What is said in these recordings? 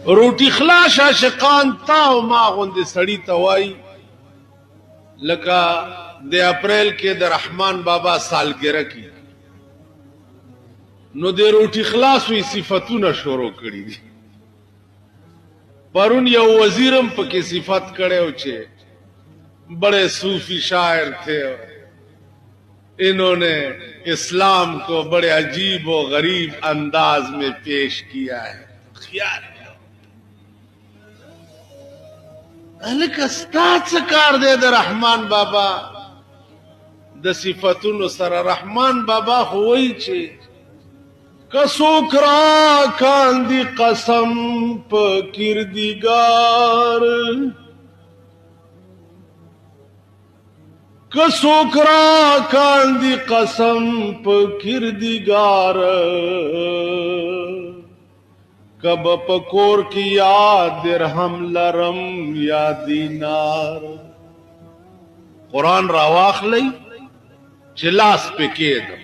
روټي خلاص عاشقان تا او ما غوندې سړی ته وایي لکه د اپریل کې د رحمان بابا سالګره کې نو د روټي خلاص وی صفتونه شروع کړي دي. پرون یو وزیرم پکې صفت کړو چې بڑے صوفی شاعر تھے انہوں نے اسلام کو بڑے عجیب و غریب انداز میں پیش کیا ہے. خیال لکه ستا څه کار دی د رحمان بابا د صفتونو سره؟ رحمان بابا خو وایي چې کڅوک را کاندي قسم په کردګار، کڅوک را کاندي قسم په کردګار، کب پکور کی یا درہم لرم یا دینار. قرآن راواخلی چې لاس پہ کېدم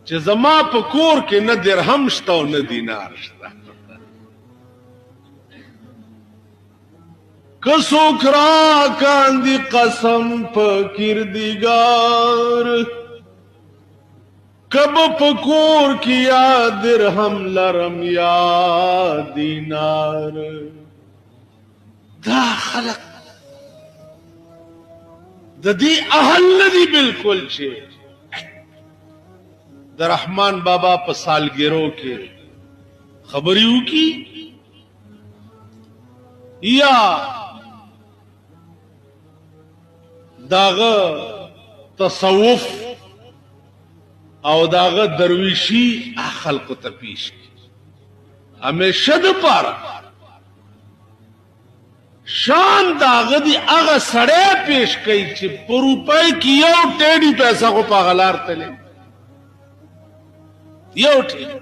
چې زما په کور کې نه درهم شته او نه دینار شته. کڅوک را کاندي قسم په کردګار، کب پکور کیا درہم لرم یا دینار. دا خلق د دې اهل ندي بالکل چې د رحمان بابا په سالګرو کې خبرې وکړي یا داغه تصوف او داغه درویشی خلق ته پیش کی. همیشه د پاره شان داغه دی هغه سړی پیش کوي چې په روپۍ کې یو ټیډي پیسہ کو پاغلار تلې یو ټیډي.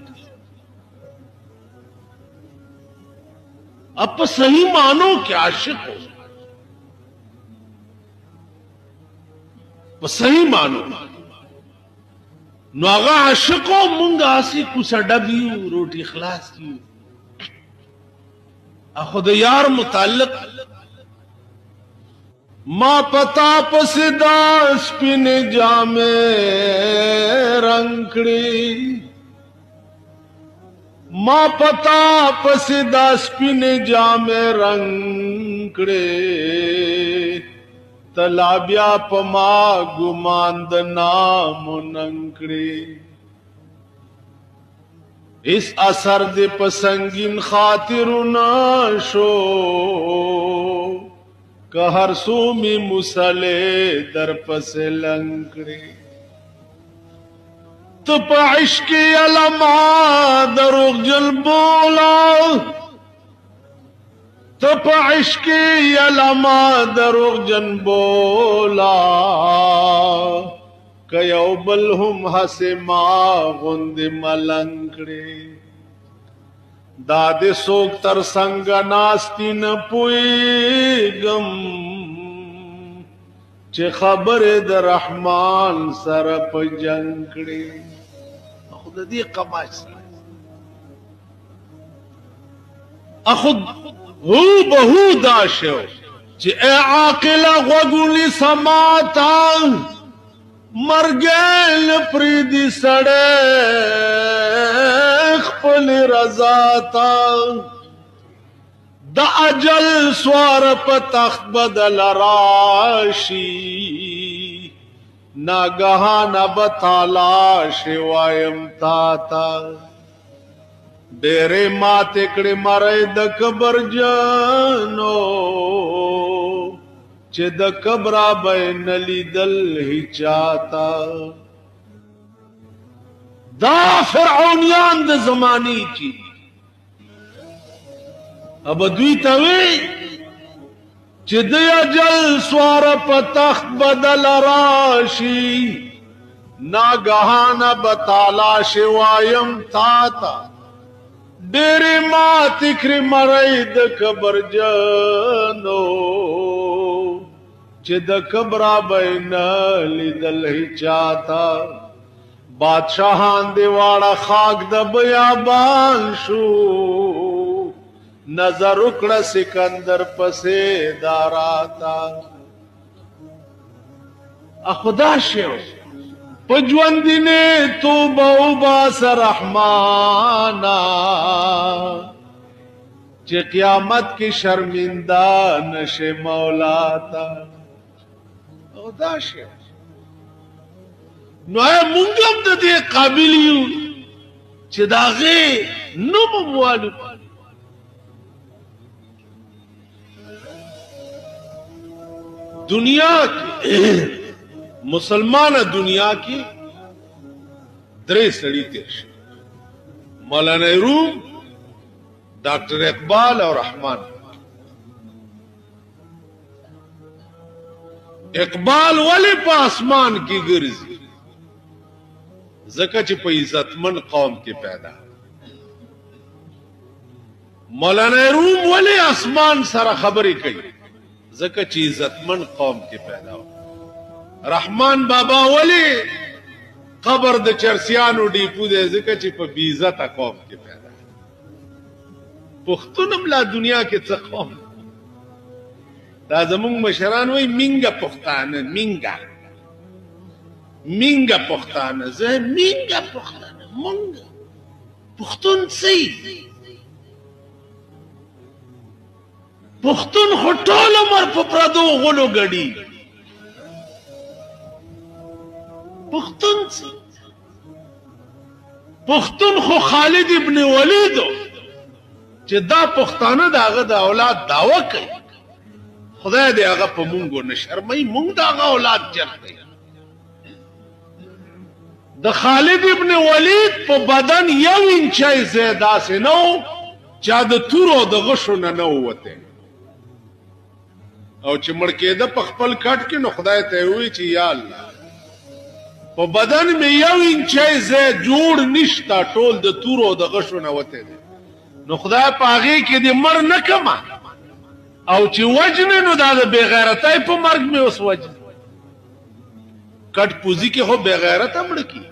اب صحیح مانو کہ عاشق ہو، صحیح مانو نو هغه عاشقو مونږه اسی کوڅه ډبیو روټي خلاص کیو. اخو د یار متعلق ما پتا پس دا سپین جامې رنگ کړي، ما پتا پس دا سپین جامې رنگ کړي، تلابیا پما گمان د نام ننکړي. اس اثر د پسنگین خاطرنا شو که هر سو می مسلے در پس لنکړي. تو په عشق علما دروغ جل بولا، تو په عشق علما دروغ جن بولا، که یو بل هم هسې ما غوندې ملنګ کړې. دا دې څوک تر څنګه ناستي نه پوهېږم چې خبرې د رحمان سره په جنګ کړې. خو د دې قماش سره اخو هو بهو دا شو چې اے عاقله غوږونې سماتا، مرګل پریدي سړی خپل رضا تا، د اجل سوار په تخت بدل راشي، ناګهانه به تالاش وایم تا تا. ډېرې ماتې کړې مرۍ د کبر جانو چې د کبره به نه لیدل هیچاتا. دا فرعونیان د زمانی چی اب دوی ته وی چې د اجل سوار په تخت بدل راشي، ناګهانه به تالاش وایم تا تا. ډېرې ماتې کړې مرۍ د کبر جانو چې د کبره به نه لیدل هیچاتا. بادشاہان دی واړه خاک د بیابان شو نظر وکړه سکندر پسې داراتا خدا شو پجوان دینے توبہ وباس رحمانا چه قیامت کی شرمندہ نشے مولا تا خدا شو نو اے منگم دا دے قابلیو چه داغے نو موالو دنیا کی مسلمان دنیا کی درې سړي تیر شي مولانا روم ډاکټر اقبال او رحمان اقبال ولی په اسمان کې ګرځي ځکه چې په عزتمن قوم کې پیدا مولانا روم ولی اسمان سره خبرې کوي ځکه چې عزتمن قوم کې پیدا رحمان بابا ولی قبر د چرسیانو ډیپو دی ځکه چې په بی عزته قوم کې پیدا پښتون هم لا دنیا کې څه قوم دا زمونږ مشران وایي مینګه پښتانه مینګه پښتانه زه مینګه پښتانه مونږ پښتون څه پښتون خو ټول عمر په پردو غلو ګډي پختون خو خالد ابن ولید چې دا پښتانه داغه د اولاد داوا کوي خدای دې هغه په مونږ نه شرمای مونږ داغه اولاد چرته د خالد ابن ولید په بدن 1 انچ زیاده سينو چا د تورو د غشو نه وته او چې مړ کېده په خپل کټ کې نو خدای ته وی چې یا الله په بدن میں 1 انچ زه جوړ نشتا ټول د تورو د غشو نه وته دي نو خدای پاغي کې دې مر نه کما او چې وجنه نو دا د بے غیرتای په مرګ میں اوس وجه کټ پوزي کې هو بے غیرت امړ کی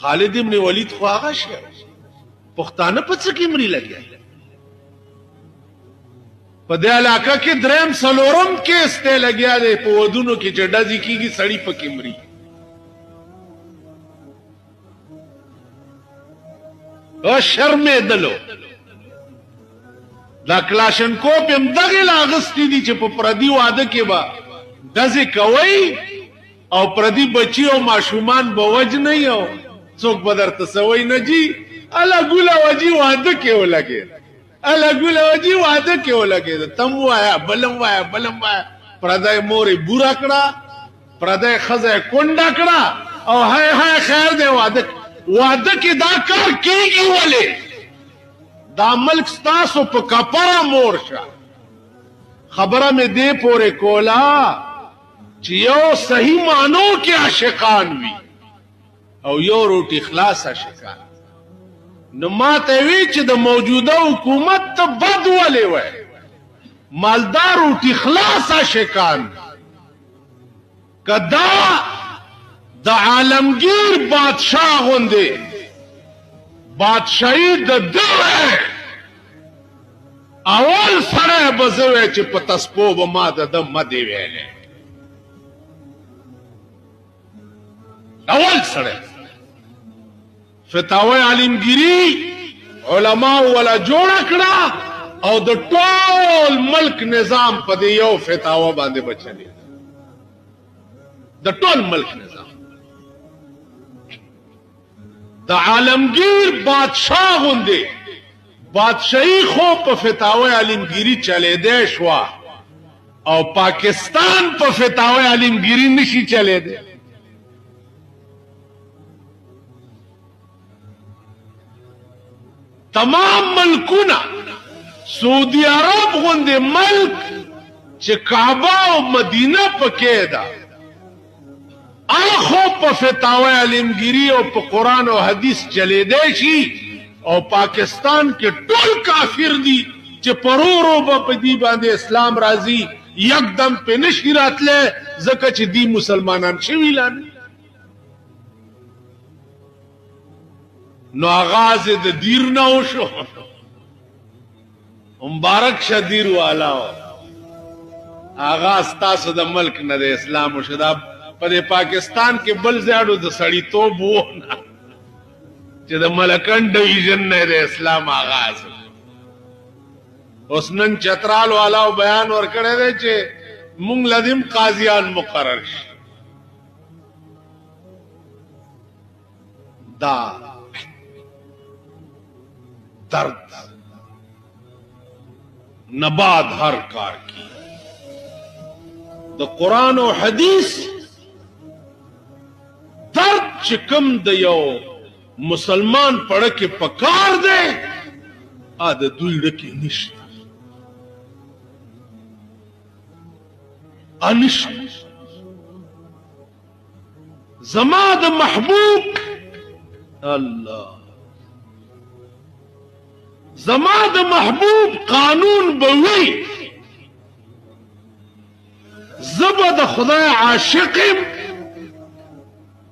خالد ابن ولید خو هغه شه پښتانه په څه کې مری لګیا په دې علاقه کې دریم سلورم کې استه لګیا دی په ودونو کې چې ډزې کیږي سړی پکې مري او شرمې دلو دا کلاشنکوپ هم دغه لاغستی دي چې په پردي واده کې با ډزې کوي او پردي بچي او ماشومان به وج نه یو څوک به درته سوی نه جی الا ګولا وجي واده کې ولګي الا ګولا وجي واده کې ولګي تم وایا بلم وایا پردای مورې بورا کړه پردای خزه کونډه کړه او هاي خیر دی واده کې دا کار کیږي ولې دا ملک ستاسو په کپره مور شه خبره مې دې پورې کولا چې یو صحیح معنو کې عاشقان وي او یو روټي خلاص عاشقان نو ما ته وی چې د موجوده حکومت ته بد ولې وای مالدار روټي خلاص عاشقان کدا د عالمگیر بادشاہ غوندې بادشاہی د دوه اول سره بزوي چې په تسپو به ما د مدي ویلې اول سره فتاوی عالمگیری علماء ولا جوړ کړه او د ټول ملک نظام په دې یو فتاوا باندې بچلی د ټول ملک نظام د عالمگیر بادشاہ غوندې بادشاہی خو په فتاوی عالمگیری چلے دے شوا او پاکستان په فتاوی عالمگیری نشي چلے دے تمام ملکونه سعودی عرب غوندې ملک چې کعبه او مدینه پکې ده اخو په فتاوی عالمگیری او په قرآن او حدیث چلے دی شي او پاکستان کې ټول کافر دي چې پرورو په دې باندې اسلام راځي یکدم په نشی راتله ځکه چې دی مسلمانان شوي لاندې نو آغاز د دیر نه وشو مبارک شدیر والا آغاز تاسو د ملک نه د اسلام وشو دا په پاکستان کې بل ځاړو د سړی توب وو نه چې د ملکن ډیویژن نه د اسلام آغاز اوس نن چترال والا بیان ورکړی دی چې مونږ لدیم قاضیان مقرر شي دا درد نباد ہر کار کی دا قرآن و حدیث درد چکم دا یو مسلمان پڑھکے پکار دے آدھا دوی رکی نشت انشت زماد محبوب اللہ زماد محبوب قانون بوی زبد خدای عاشقم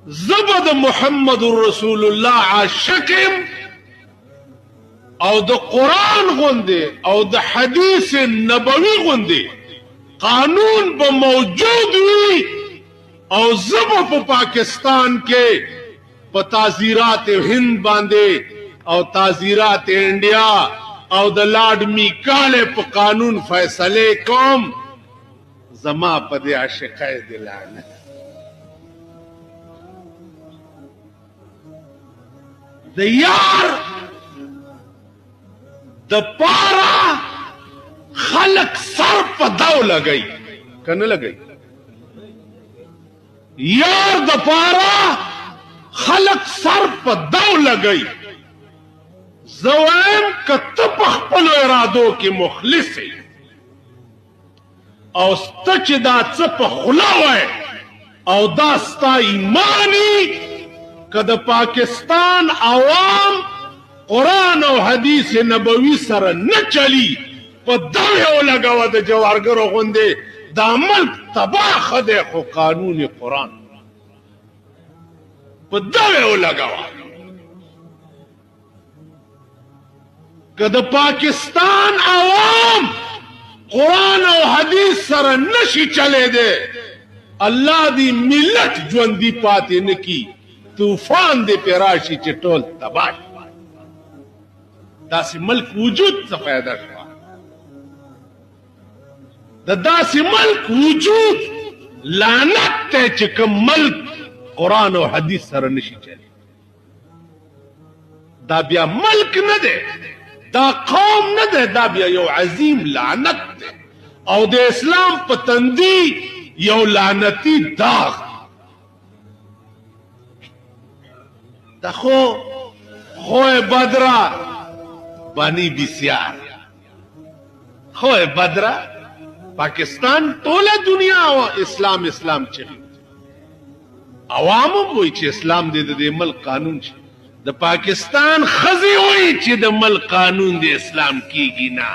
زبد محمد رسول اللہ عاشقم او د قرآن غندے او د حدیث نبوی غندے قانون با موجود ہوئی او زبد پا پاکستان کے پا تعزیرات ہند باندے او تعزیرات انڈیا او د لارڈ میکالے پا قانون فیصلے کوم زما پا دی عاشقای دلانا د یار د پارا خلق سر پا دو لگئی کن لگئی یار د پارا خلق سر پا دو لگئی زوائم کتب اخپلو ارادو کی مخلصی او ستچ دا چپ خلاوے او دا ستا ایمانی که دا پاکستان عوام قرآن او حدیث نبوی سر نچلی پا دویو لگاو دا جوارگرو غندے دا ملک تباہ خدے خو قانون قرآن پا دویو لگاو کہ دا پاکستان عوام قرآن و حدیث سر نشی چلے دے اللہ دی ملت جوندی پاتے نکی طوفان دے پیراشی چٹول تباش دا سی ملک وجود سے پیدا شوا دا سی ملک وجود لعنت تے چکم ملک قرآن و حدیث سر نشی چلے دا بیا ملک نہ دے دا قوم نہ دے دا بیا یو عظیم لعنت دے او دے اسلام پتندی یو لعنتی داغ دا خوہ بدرہ بانی بسیار خوہ بدرہ پاکستان طول دنیا و اسلام اسلام چلی عوامو بوئی چی اسلام دے دے ملک قانون چی دا پاکستان خزی ہوئی چی دا ملک قانون دے اسلام کی گی نا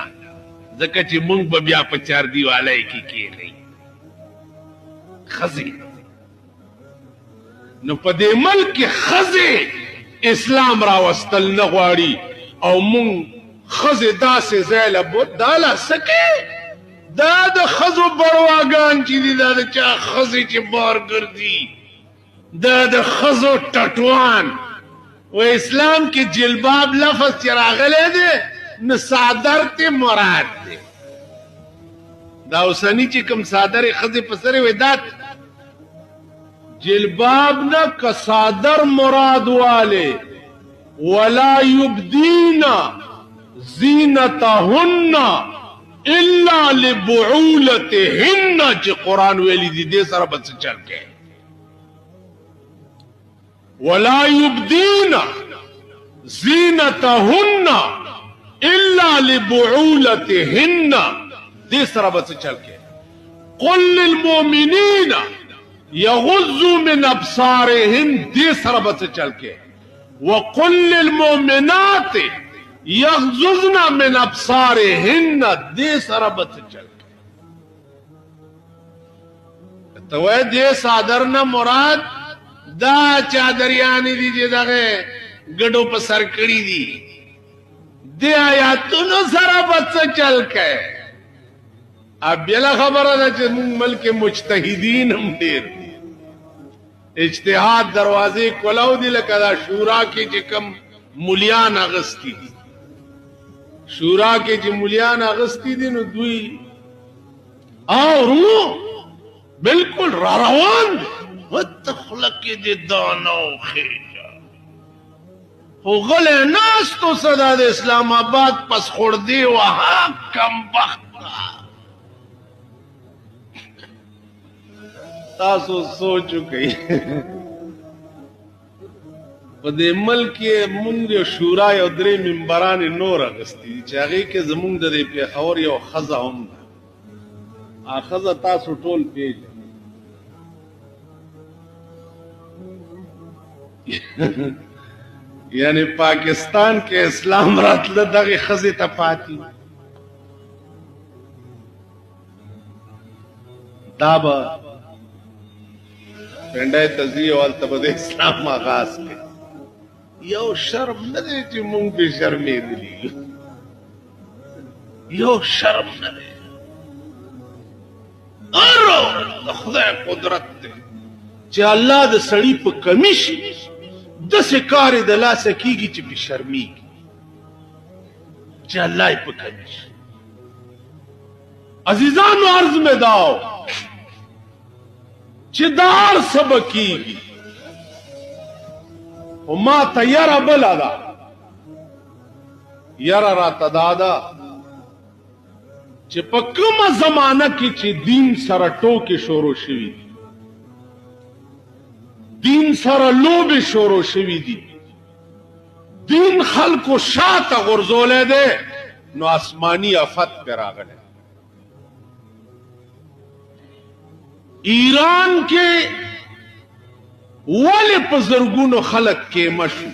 زکا چی منگ ببیا پچار دیوالائی کی نہیں خزی نو پا دے ملک خزی اسلام راوستل نغواری او منگ خزی دا سے زیل بود دالا سکے دا دا خزو برواگان چی دی دا چا خزی چی بار گردی دا دا خزو ٹٹوان و اسلام کی جلباب لفظ چراغلے دے نصادر تے مراد دے دا اسانی چی کم صادر خزی پسرے ویدات جلباب نا کصادر مراد والے ولا یبدینا زینتہن الا لبعولتہن چی قرآن ویلی دی دے سر بس چل کے ولا يبدين زينتهن الا لبعولتهن دي سره بس چل کے قل للمؤمنين يغضوا من ابصارهم دي سره بس چل کے وقل للمؤمنات يغضضن من ابصارهن دي سره بس چل کے تو دے صادرنا مراد دا چادریانی دی جی دغه ګډو په سر کړی دي د آیاتونو سره به څه چل کوي بله خبره ده چې موږ ملک مجتهدین هم ډېر اجتهاد دروازې کولو دي لکه دا شورا کې چې کم مولیان اغستی دي شورا کې چې مولیان اغستی دي نو دوی ورونو بالکل را روان دي وتخلق دې دانو خېجه خو غلی ناستو صدا د اسلام آباد پس خوردې وها کم وخت تاسو سوچو کوي په دې ملک مونږ شورا یو درې منبران نور اغستی چې هغې کې زمونږ د دې پېښور یو ښځه هم ده ښځه تاسو ټول پېژنئ یعنی پاکستان کې اسلام راتله دغې ښځې ته پاتې دا به پنډای ته ځي او هلته به د اسلام آغاز کوي یو شرم نه دی چې مونږ بې شرمېدلي یو شرم نه دی ارو د خدای قدرت دی چې الله د سړي په کمي شي داسې کار یې د لاسه کېږي چې پې شرمېږي چې الله یې په کمي شي عزیزانو عرض مې دا چې دا هر څه به کېږي خو ما ته یره بله ده یره راته دا ده چې په کومه زمانه کې چې دین سره ټوکې شروع شوي دي دین سره لوبې شروع شوي دي دین خلکو شاته غورځولی دی نو آسماني افت پې راغلی ایران کې ولې په زرګونو خلک کېمه شو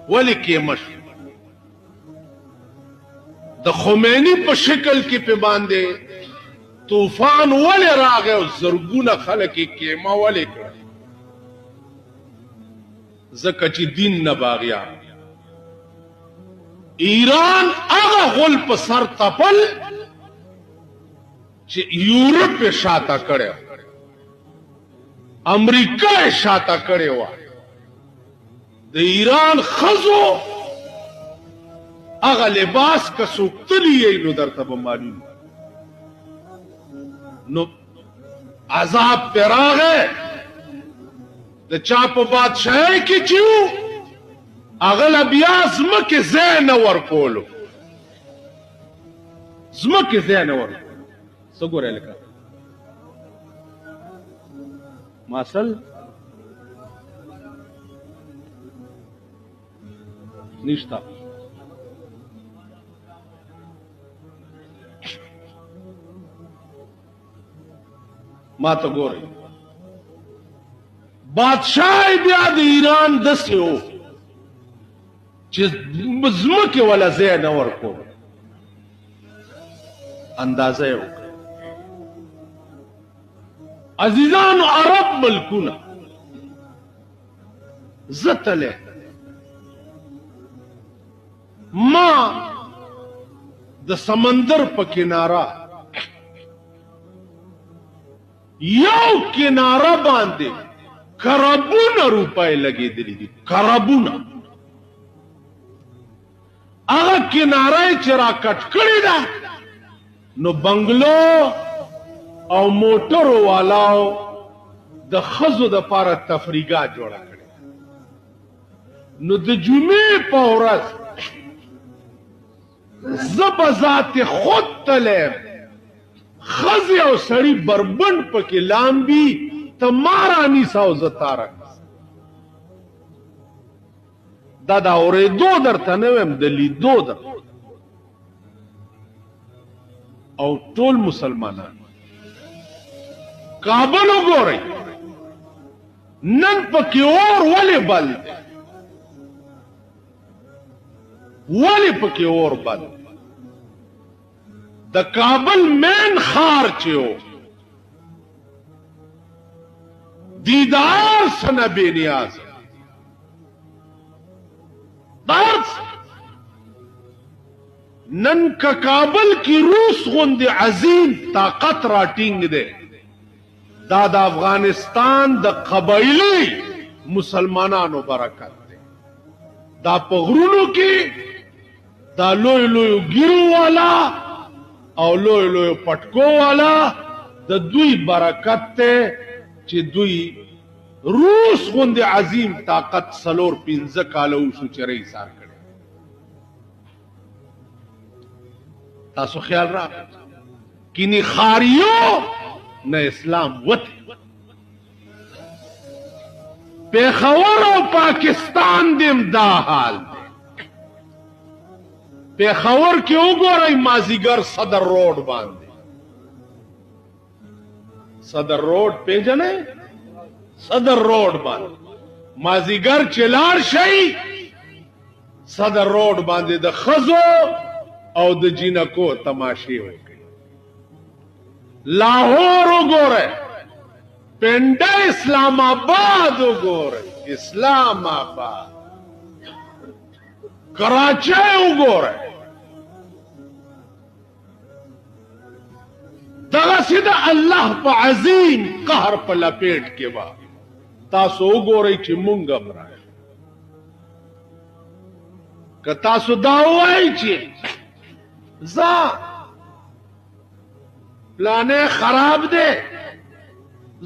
ولې کېمه شو د خمیني په شکل کې پې باندې طوفان ولې راغی او زرګونه خلک یې کېمه ولې کړه ځکه چې دین نه باغیان ایران هغه غل په سر تپل چې یورپ یې شاته کړی امریکا یې شاته کړې وه د ایران ښځو هغه لباس که څوک تلي یې نو درته به معلوم نو عذاب پې راغی د چا په بادشاهۍ کې چې و هغه له بیا ځمکې ځای نه ورکولو ځمکې ځای نه ورکولو څه ګورې لکه ماسل نشتا ما ته ګورئ بادشاہ بیا د ایران داسې و چې ځمکې وله ځای نه ورکول اندازه یې وکړه عزیزانو عرب ملکونه زه تلی ما د سمندر په کناره یو کناره باندې کربونه روپۍ لګېدلي دي کربونه هغه کناره یې چې را کټ کړې ده نو بنګلو او موټرو والاو د ښځو دپاره تفریحګاه جوړه کړې نو د جمعې په ورځ زه به ذات خود تلیم ښځې او سړي بربنډ پکې لامبي ته ما رانیسه او زه تا رانیسم دا د اورېدو درته نه ویم د لیدو درته او ټول مسلمانان کابل وګورئ نن پکې اور ولې بل دی ولې پکې اور بل د کابل مین ښار چې و دیدار سنه بې نیاز आज नन का काबल की रूस गुंद अजीम ताकत राटिंग दे दादा अफगानिस्तान द कबाइली मुसलमानानो बरकत दे दा पगरुनो की दा लोय लोय गिरू वाला और लोय लोय पटको वाला द दुई बरकत ते चे दुई रूस गुंद अजीम ताकत सलोर पिंज कालो सुचरे सार करे तासो ख्याल रहा किनी खारियो न इस्लाम वत पेखावर और पाकिस्तान दिम दा हाल दे पेखावर क्यों गो रही माजीगर सदर रोड बांधे सदर रोड पे जने सदर रोड बांधे माजीगर चिलार शई सदर रोड बांधे द खजो और द जिनको तमाशे हो गए लाहौर उगोरे पेंडा इस्लामाबाद उगोरे इस्लामाबाद कराची उगोरे दगा सीधा अल्लाह पर अजीम कहर पर लपेट के बाद तासो उगोरे ची मुंगम रहा है तासो दावाई ची जा प्लाने खराब दे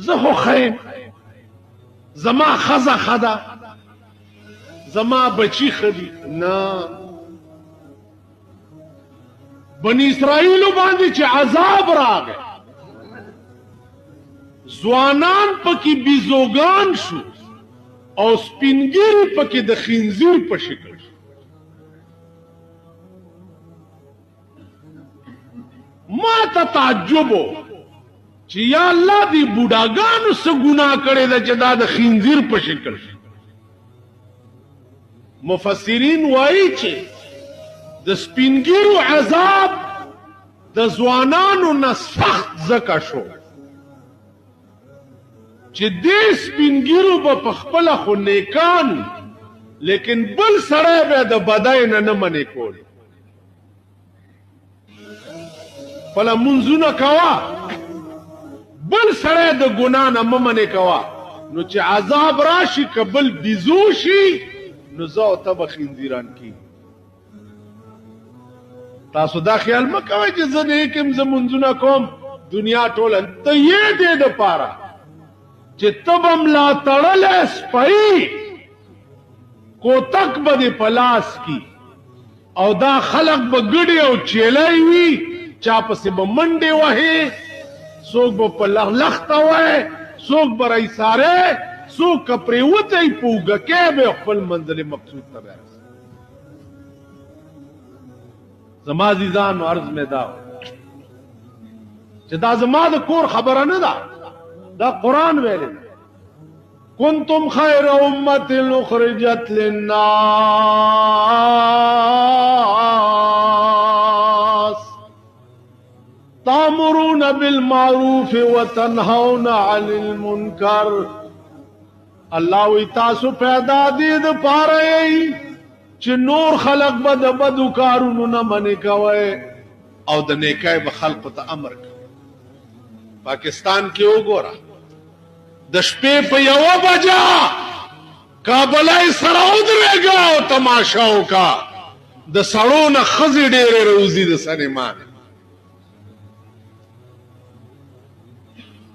जहो खैम जमा खजा खदा जमा बची खदी ना बनी इसराइल बांधी चे अजाब राग जवानान पकी बिजोगान शु और स्पिनगिर पकी द खिंजीर पर शिकल माता ताजुबो ची या अल्लाह दी बुढ़ागान से गुनाह करे दा जदा द खिंजीर पर शिकल मुफस्सिरीन वाई चे द स्पिनगिर अजाब द जवानान न सख्त जका शो ची दे स्पिनगिर बपखपला खो नेकान लेकिन बल सड़े बे द बदाई न मने कोली पला मुंजुना कवा बल सड़े द गुना न मने कवा नो चे अजाब राशि कबल बिजोशी नो जाओ तब खिंजीरान की तासो दा ख्याल मकवे जे जने केम ज मुंजुना कोम दुनिया टोलन तो ये दे द पारा जे तब हमला तड़ल स्पई को तक बदे पलास की और दा खलक बगड़े और चेलाई हुई चाप से बमंडे वहे सोग ब पलख लखता हुए सोग बरई सारे सोग कपरे उतई पूग के बे खपल मंजिल मकसूद तब जमाजीजान अर्ज में दाओ जदा जमा द कोर खबर न दा कुरान वेले कुंतुम खैर उम्मतिन उखरिजत लिन्नास तामुरून बिल मारूफ व तन्हाउन अनिल मुनकर अल्लाह तासु पैदा दीद पारे च नूर खलक बद बदुकारुन न मने कवे और द नेकाय ब खल्क त अमर पाकिस्तान के ओगोरा दशपे पे यवा बजा काबलाई सराउद रहेगा तमाशाओं का द सड़ो न खजी डेरे रोजी द सनेमान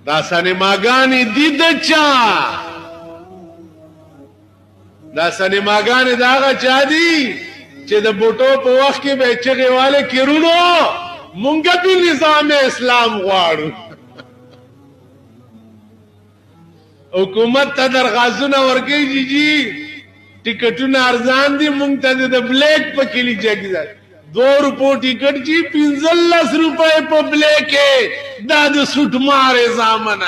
दा सनेमागानी दीदचा दा सनेमागानी दागा चादी चे द बोटो पे वक्त के बेचगे वाले किरुनो मुंगा भी निजाम इस्लाम वाड़ू हुकूमत दरखास्तुना वर्कई जी टिकटुना अर्जान दी मुंगता दे ब्लैक पे किली जगी ₹2 टिकट जी 15 रुपए पे ब्लैक है दाद सुट मारे जामन